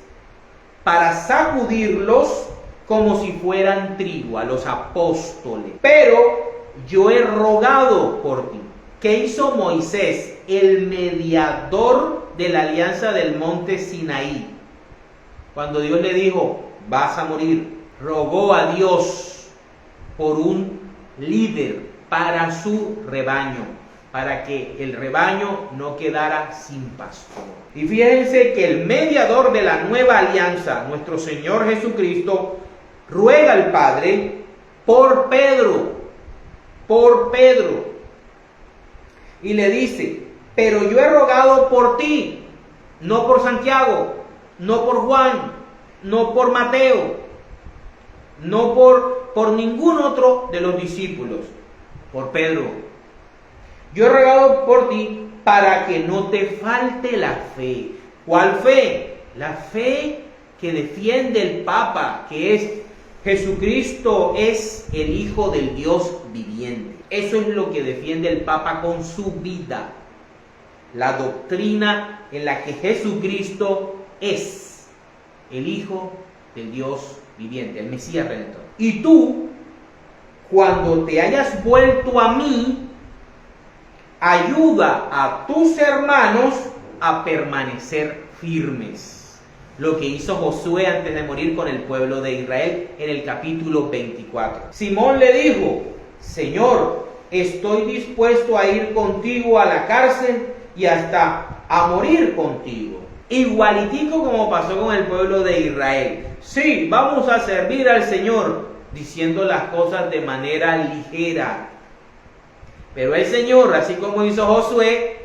para sacudirlos como si fueran trigo, a los apóstoles. Pero yo he rogado por ti. ¿Qué hizo Moisés, el mediador de la alianza del monte Sinaí? Cuando Dios le dijo, vas a morir, rogó a Dios por un líder para su rebaño, para que el rebaño no quedara sin pastor. Y fíjense que el mediador de la nueva alianza, nuestro Señor Jesucristo, ruega al Padre por Pedro, y le dice: pero yo he rogado por ti, no por Santiago, no por Juan, no por Mateo, no por ningún otro de los discípulos, por Pedro. Yo he rogado por ti para que no te falte la fe. ¿Cuál fe? La fe que defiende el Papa, que es Jesucristo es el Hijo del Dios viviente. Eso es lo que defiende el Papa con su vida. La doctrina en la que Jesucristo es el Hijo del Dios viviente, el Mesías Redentor. Y tú, cuando te hayas vuelto a mí, ayuda a tus hermanos a permanecer firmes. Lo que hizo Josué antes de morir con el pueblo de Israel en el capítulo 24. Simón le dijo: Señor, estoy dispuesto a ir contigo a la cárcel y hasta a morir contigo. Igualitico como pasó con el pueblo de Israel. Sí, vamos a servir al Señor, diciendo las cosas de manera ligera. Pero el Señor, así como hizo Josué,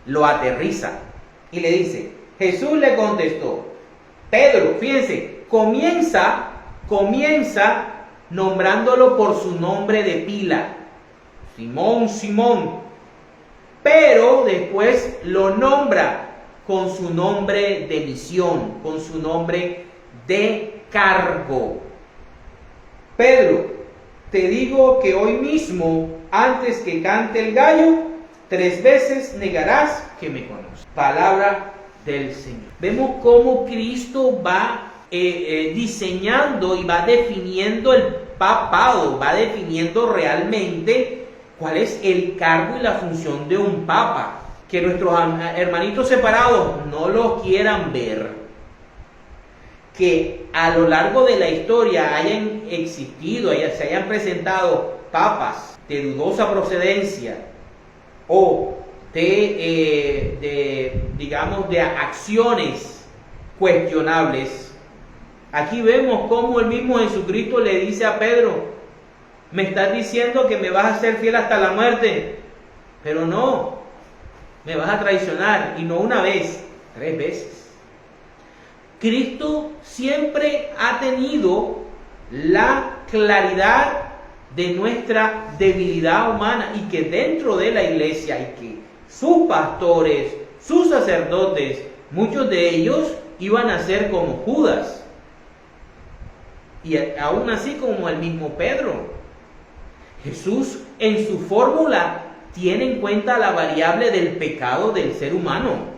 lo aterriza y le dice. Jesús le contestó: Pedro, fíjense, comienza nombrándolo por su nombre de pila, Simón, Simón, pero después lo nombra con su nombre de misión, con su nombre de cargo. Pedro, te digo que hoy mismo, antes que cante el gallo, 3 veces negarás que me conoces. Palabra del Señor. Vemos cómo Cristo va diseñando y va definiendo el papado, va definiendo realmente cuál es el cargo y la función de un papa. Que nuestros hermanitos separados no lo quieran ver. Que a lo largo de la historia hayan existido, se hayan presentado papas de dudosa procedencia o digamos, de acciones cuestionables. Aquí vemos cómo el mismo Jesucristo le dice a Pedro: me estás diciendo que me vas a ser fiel hasta la muerte, pero no, me vas a traicionar, y no una vez, 3 veces. Cristo siempre ha tenido la claridad de nuestra debilidad humana, y que dentro de la iglesia, y que sus pastores, sus sacerdotes, muchos de ellos iban a ser como Judas, y aún así como el mismo Pedro. Jesús en su fórmula tiene en cuenta la variable del pecado del ser humano,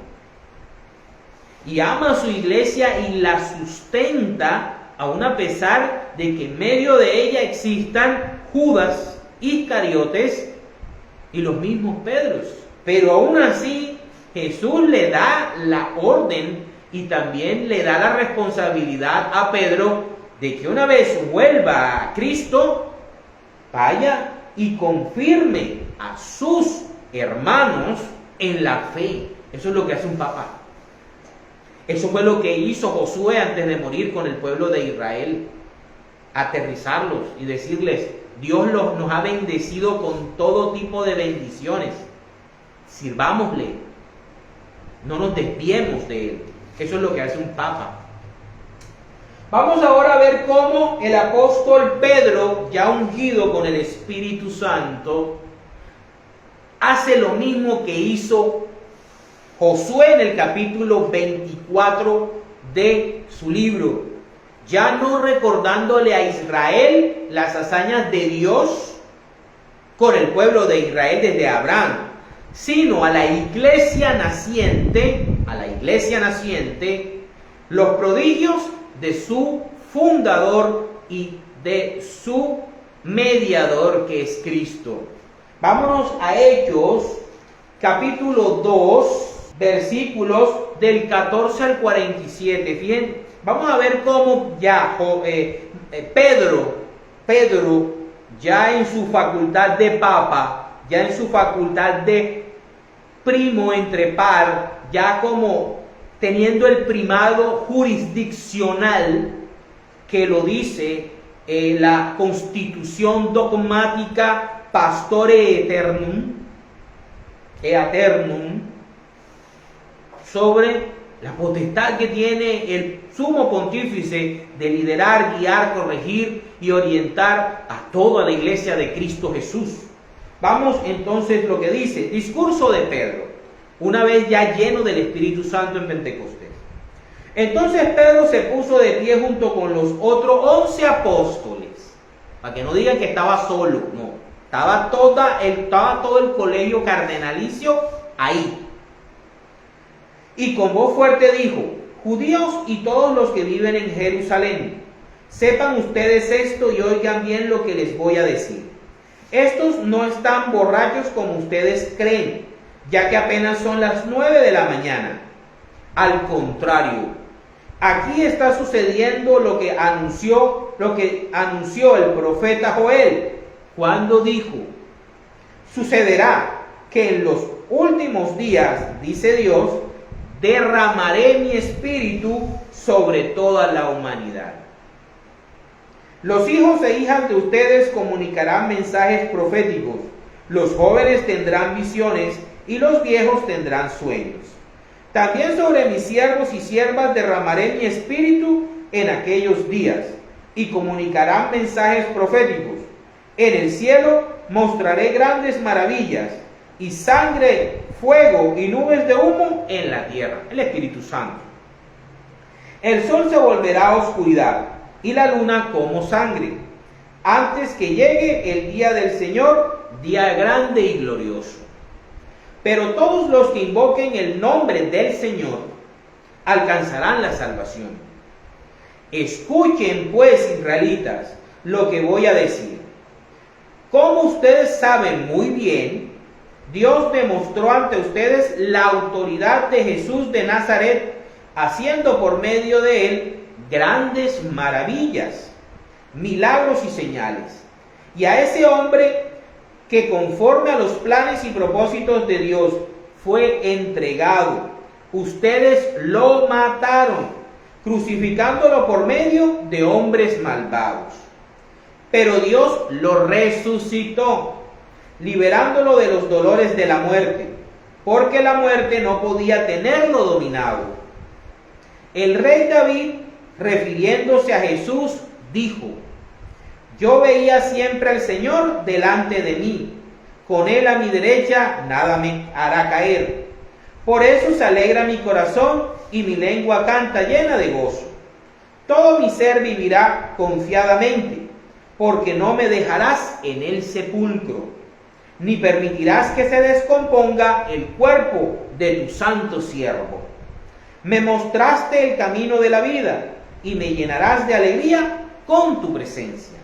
y ama a su iglesia y la sustenta, aun a pesar de que en medio de ella existan Judas, Iscariotes y los mismos Pedros. Pero aún así, Jesús le da la orden y también le da la responsabilidad a Pedro de que una vez vuelva a Cristo, vaya y confirme a sus hermanos en la fe. Eso es lo que hace un papa. Eso fue lo que hizo Josué antes de morir con el pueblo de Israel. Aterrizarlos y decirles: Dios nos ha bendecido con todo tipo de bendiciones. Sirvámosle. No nos desviemos de Él. Eso es lo que hace un papa. Vamos ahora a ver cómo el apóstol Pedro, ya ungido con el Espíritu Santo, hace lo mismo que hizo Josué en el capítulo 24 de su libro. Ya no recordándole a Israel las hazañas de Dios con el pueblo de Israel desde Abraham, sino a la iglesia naciente, los prodigios de su fundador y de su mediador, que es Cristo. Vámonos a Hechos, capítulo 2, versículos del 14 al 47. Fíjense, vamos a ver cómo ya Pedro, ya en su facultad de papa, ya en su facultad de primo entre par, ya como teniendo el primado jurisdiccional que lo dice la Constitución dogmática Pastore Aeternum, sobre la potestad que tiene el sumo pontífice de liderar, guiar, corregir y orientar a toda la iglesia de Cristo Jesús. Vamos entonces lo que dice, discurso de Pedro, una vez ya lleno del Espíritu Santo en Pentecostés. Entonces Pedro se puso de pie junto con los otros 11 apóstoles, para que no digan que estaba solo, no, estaba todo el colegio cardenalicio ahí. Y con voz fuerte dijo: judíos y todos los que viven en Jerusalén, sepan ustedes esto y oigan bien lo que les voy a decir. Estos no están borrachos como ustedes creen, ya que apenas son las 9 de la mañana. Al contrario, aquí está sucediendo lo que anunció el profeta Joel, cuando dijo: sucederá que en los últimos días, dice Dios, derramaré mi espíritu sobre toda la humanidad. Los hijos e hijas de ustedes comunicarán mensajes proféticos, los jóvenes tendrán visiones y los viejos tendrán sueños. También sobre mis siervos y siervas derramaré mi espíritu en aquellos días, y comunicarán mensajes proféticos. En el cielo mostraré grandes maravillas, y sangre, fuego y nubes de humo en la tierra. El Espíritu Santo. El sol se volverá a oscuridad y la luna como sangre, antes que llegue el día del Señor, día grande y glorioso. Pero todos los que invoquen el nombre del Señor alcanzarán la salvación. Escuchen pues, israelitas, lo que voy a decir. Como ustedes saben muy bien, Dios demostró ante ustedes la autoridad de Jesús de Nazaret, haciendo por medio de él grandes maravillas, milagros y señales. Y a ese hombre que conforme a los planes y propósitos de Dios fue entregado, ustedes lo mataron, crucificándolo por medio de hombres malvados. Pero Dios lo resucitó, liberándolo de los dolores de la muerte, porque la muerte no podía tenerlo dominado. El rey David, refiriéndose a Jesús, dijo: yo veía siempre al Señor delante de mí, con él a mi derecha nada me hará caer. Por eso se alegra mi corazón y mi lengua canta llena de gozo. Todo mi ser vivirá confiadamente, porque no me dejarás en el sepulcro, ni permitirás que se descomponga el cuerpo de tu santo siervo. Me mostraste el camino de la vida, y me llenarás de alegría con tu presencia.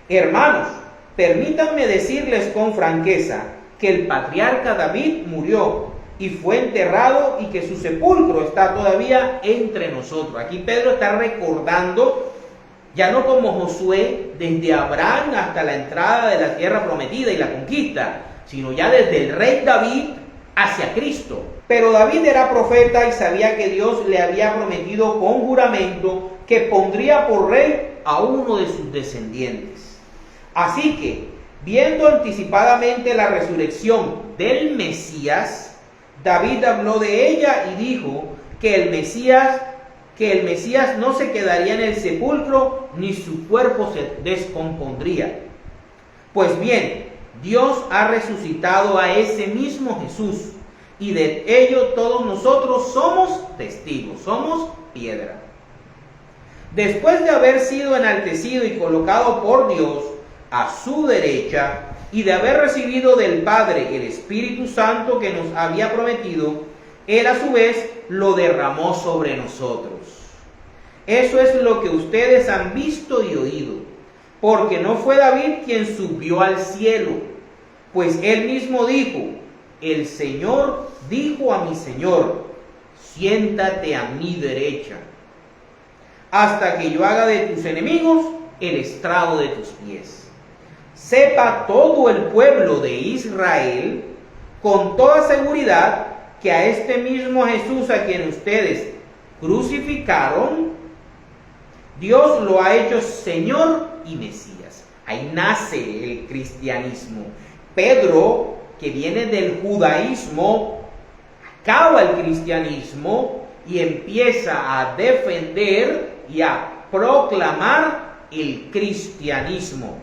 Hermanos, permítanme decirles con franqueza que el patriarca David murió y fue enterrado y que su sepulcro está todavía entre nosotros. Aquí Pedro está recordando Ya no como Josué, desde Abraham hasta la entrada de la tierra prometida y la conquista, sino ya desde el rey David hacia Cristo. Pero David era profeta y sabía que Dios le había prometido con juramento que pondría por rey a uno de sus descendientes. Así que, viendo anticipadamente la resurrección del Mesías, David habló de ella y dijo que el Mesías no se quedaría en el sepulcro, ni su cuerpo se descompondría. Pues bien, Dios ha resucitado a ese mismo Jesús, y de ello todos nosotros somos testigos, somos piedra. Después de haber sido enaltecido y colocado por Dios a su derecha, y de haber recibido del Padre el Espíritu Santo que nos había prometido, Él a su vez lo derramó sobre nosotros. Eso es lo que ustedes han visto y oído, porque no fue David quien subió al cielo, pues él mismo dijo: el Señor dijo a mi Señor, siéntate a mi derecha, hasta que yo haga de tus enemigos el estrado de tus pies. Sepa todo el pueblo de Israel con toda seguridad que a este mismo Jesús a quien ustedes crucificaron, Dios lo ha hecho Señor y Mesías. Ahí nace el cristianismo. Pedro, que viene del judaísmo, acaba el cristianismo y empieza a defender y a proclamar el cristianismo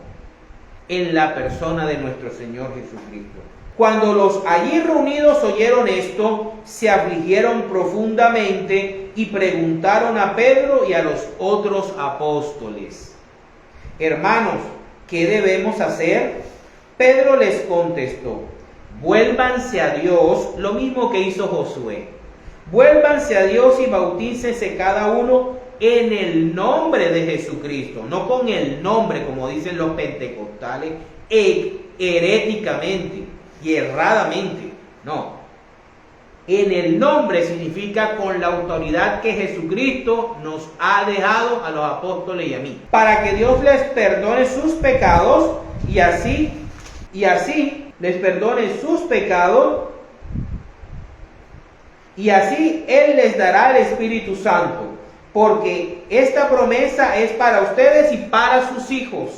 en la persona de nuestro Señor Jesucristo. Cuando los allí reunidos oyeron esto, se afligieron profundamente y preguntaron a Pedro y a los otros apóstoles: hermanos, ¿qué debemos hacer? Pedro les contestó: vuélvanse a Dios, lo mismo que hizo Josué. Vuélvanse a Dios y bautícense cada uno en el nombre de Jesucristo, no con el nombre como dicen los pentecostales, heréticamente y erradamente, no. En el nombre significa con la autoridad que Jesucristo nos ha dejado a los apóstoles y a mí, para que Dios les perdone sus pecados y así les perdone sus pecados, y así Él les dará el Espíritu Santo, porque esta promesa es para ustedes y para sus hijos,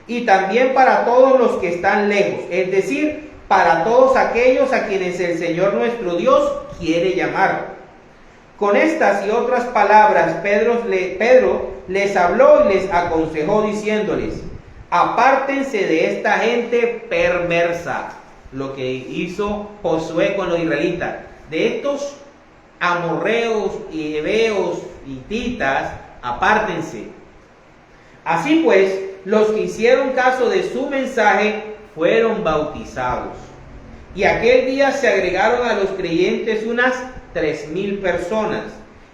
y también para todos los que están lejos, es decir, para todos aquellos a quienes el Señor nuestro Dios quiere llamar. Con estas y otras palabras, Pedro les habló y les aconsejó diciéndoles: apártense de esta gente perversa. Lo que hizo Josué con los israelitas, de estos amorreos y heveos y hititas, apártense. Así pues, los que hicieron caso de su mensaje fueron bautizados. Y aquel día se agregaron a los creyentes unas 3,000 personas,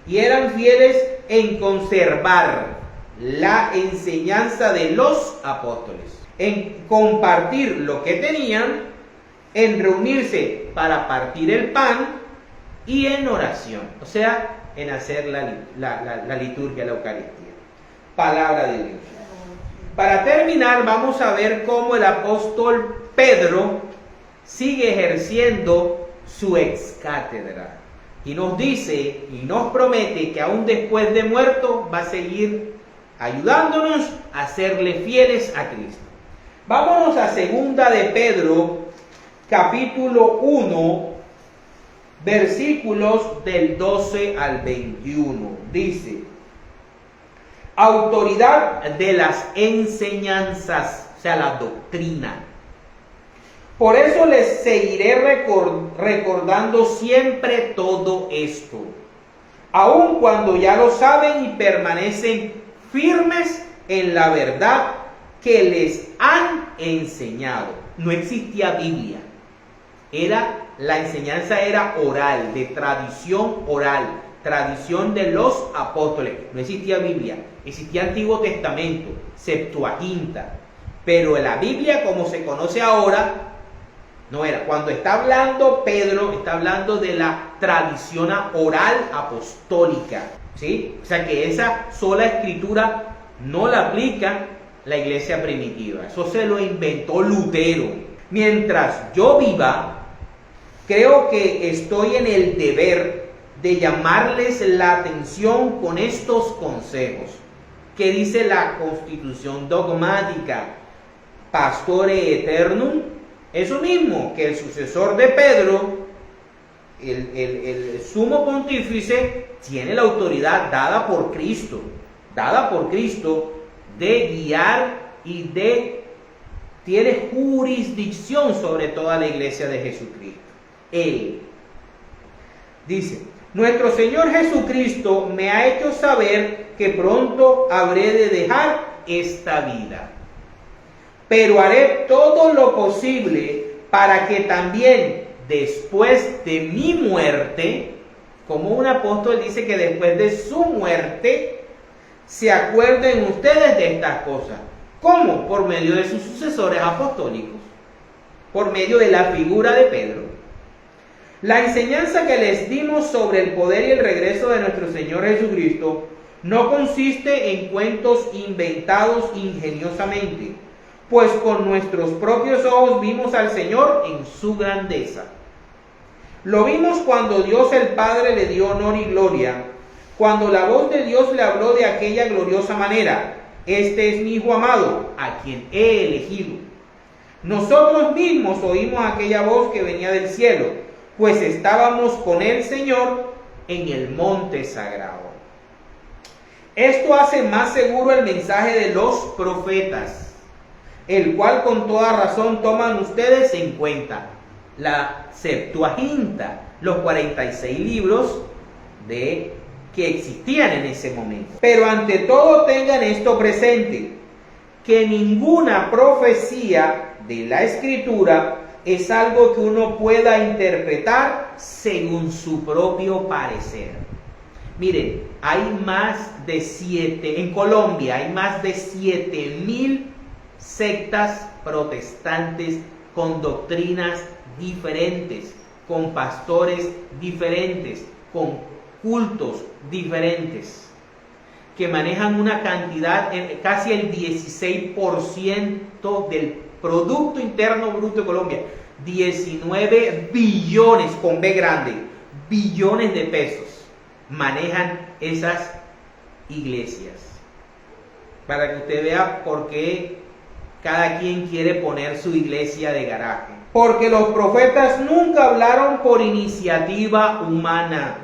y eran fieles en conservar la enseñanza de los apóstoles, en compartir lo que tenían, en reunirse para partir el pan y en oración, o sea, en hacer la liturgia, la Eucaristía. Palabra de Dios. Para terminar, vamos a ver cómo el apóstol Pedro sigue ejerciendo su ex cátedra. Y nos dice y nos promete que aún después de muerto va a seguir ayudándonos a serle fieles a Cristo. Vámonos a segunda de Pedro, capítulo 1, versículos del 12 al 21. Dice: autoridad de las enseñanzas, o sea, la doctrina. Por eso les seguiré recordando siempre todo esto, aun cuando ya lo saben y permanecen firmes en la verdad que les han enseñado. No existía Biblia. La enseñanza era oral, de tradición oral, tradición de los apóstoles. No existía Biblia. Existía Antiguo Testamento, Septuaginta, pero la Biblia como se conoce ahora no era. Cuando está hablando Pedro, está hablando de la tradición oral apostólica. ¿sí? O sea que esa sola escritura no la aplica la iglesia primitiva. Eso se lo inventó Lutero. Mientras yo viva, creo que estoy en el deber de llamarles la atención con estos consejos que dice la Constitución dogmática Pastore Eternum. Eso mismo que el sucesor de Pedro, el sumo pontífice, tiene la autoridad dada por Cristo de guiar y tiene jurisdicción sobre toda la iglesia de Jesucristo. Él dice: nuestro Señor Jesucristo me ha hecho saber que pronto habré de dejar esta vida, pero haré todo lo posible para que también después de mi muerte, como un apóstol dice que después de su muerte, se acuerden ustedes de estas cosas. ¿Cómo? Por medio de sus sucesores apostólicos, por medio de la figura de Pedro. La enseñanza que les dimos sobre el poder y el regreso de nuestro Señor Jesucristo no consiste en cuentos inventados ingeniosamente, pues con nuestros propios ojos vimos al Señor en su grandeza. Lo vimos cuando Dios el Padre le dio honor y gloria, cuando la voz de Dios le habló de aquella gloriosa manera: este es mi Hijo amado, a quien he elegido. Nosotros mismos oímos aquella voz que venía del cielo, pues estábamos con el Señor en el monte sagrado. Esto hace más seguro el mensaje de los profetas, el cual con toda razón toman ustedes en cuenta. La Septuaginta, los 46 libros que existían en ese momento. Pero ante todo tengan esto presente, que ninguna profecía de la Escritura es algo que uno pueda interpretar según su propio parecer. Miren, hay más de en Colombia hay más de 7.000 sectas protestantes con doctrinas diferentes, con pastores diferentes, con cultos diferentes, que manejan una cantidad, casi el 16% del Producto Interno Bruto de Colombia, 19 billones, con B grande, billones de pesos, manejan esas iglesias. Para que usted vea por qué cada quien quiere poner su iglesia de garaje. Porque los profetas nunca hablaron por iniciativa humana.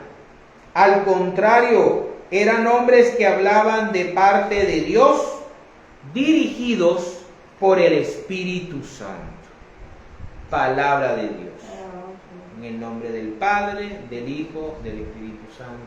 Al contrario, eran hombres que hablaban de parte de Dios, dirigidos por el Espíritu Santo. Palabra de Dios. En el nombre del Padre, del Hijo, del Espíritu Santo.